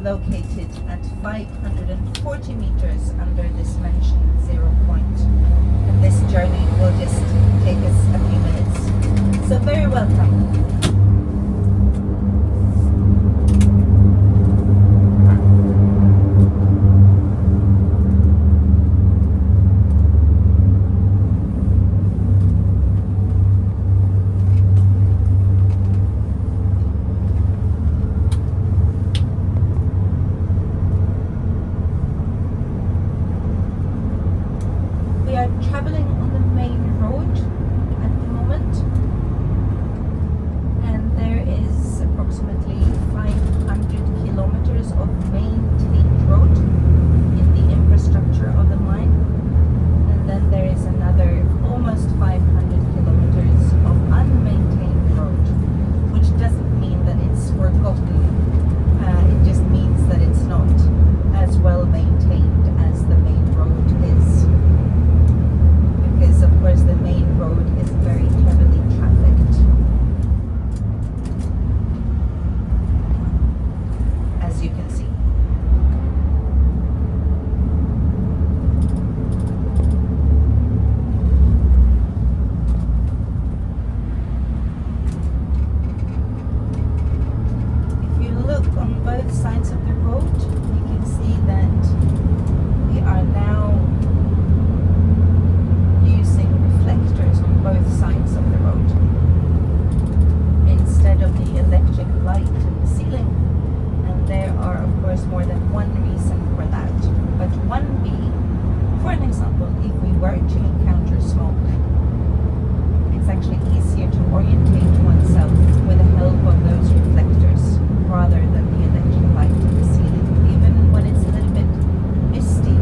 located at 540 meters under this mentioned 0 point. And this journey will just take us a few minutes. So very welcome. Traveling on the main road at the moment, and there is approximately 500 kilometers of maintained road in the infrastructure of the mine, and then there is another almost 500 kilometers of unmaintained road, which doesn't mean that it's forgotten. It just means that it's not as well maintained as the main road is. Because of course the main road is very heavily trafficked, as you can see. If you look on both sides of the road, you can see that we are now reflectors on both sides of the road instead of the electric light in the ceiling, and there are of course more than one reason for that, but one being, for an example, if we were to encounter smoke, it's actually easier to orientate oneself with the help of those reflectors rather than the electric light in the ceiling, even when it's a little bit misty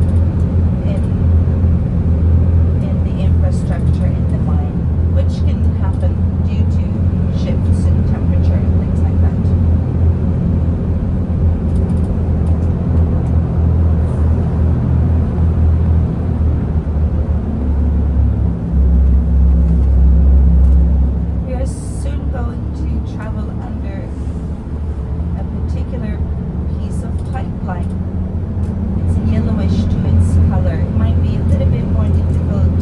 infrastructure in the mine, which can happen due to shifts in temperature and things like that. We are soon going to travel under a particular piece of pipeline. It's yellowish to its color. It might be a little bit more difficult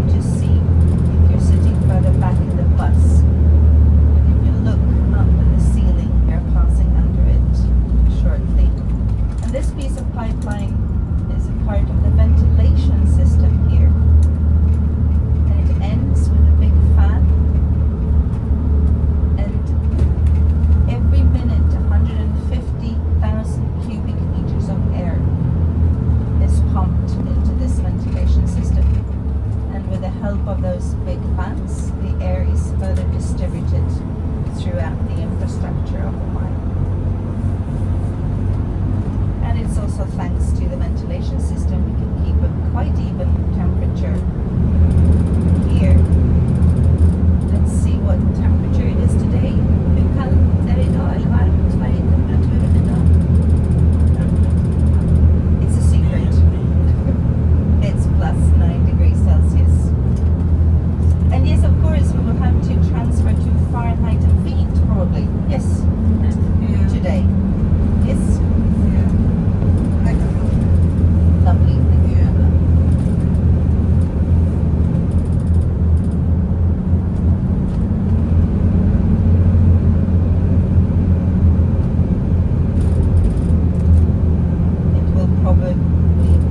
to see if you're sitting further back in the bus. But if you look up at the ceiling, you're passing under it shortly. And this piece of pipeline is a part of the ventilation system here. And it ends with a big fan. And every minute, 150,000 cubic meters of air is pumped into this ventilation system. And with the help of those big fans, the air is further distributed throughout the infrastructure of the mine. And it's also thanks to the ventilation system we can keep a quite even temperature here. Let's see what temperature it is today. Hur kallt är det idag eller varmt? Vad är temperaturen idag? It's a secret. It's plus 9 degrees Celsius. And yes, of course, we will have to transfer to Fahrenheit and feet, probably. Yes, today. Yes. Lovely. Thank you. It will probably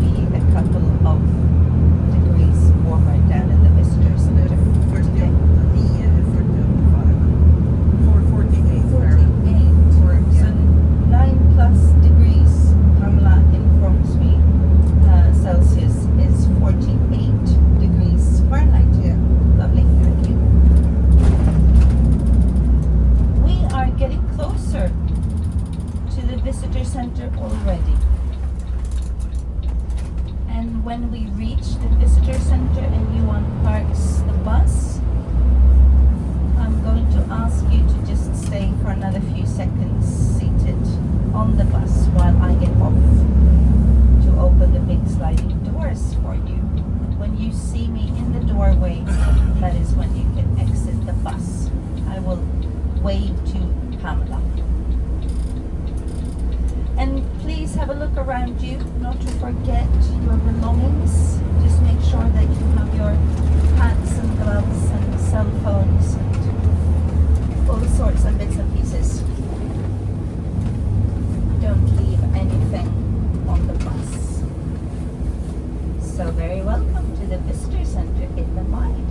be a couple of degrees warmer down in the visitor center today. 48. So 9 plus degrees, Pamela informs me, Celsius is 48 degrees Fahrenheit. Yeah. Lovely, thank you. We are getting closer to the visitor center already. And when we reach the visitor center and you unparks the bus, I'm going to ask you to just stay for another few seconds seated on the bus while I get off to open the big sliding doors for you. When you see me in the doorway, that is when you can exit the bus. I will wave to Pamela. And have a look around you, not to forget your belongings. Just make sure that you have your hats and gloves and cell phones and all sorts of bits and pieces. Don't leave anything on the bus. So very welcome to the Visitor Centre in the mine.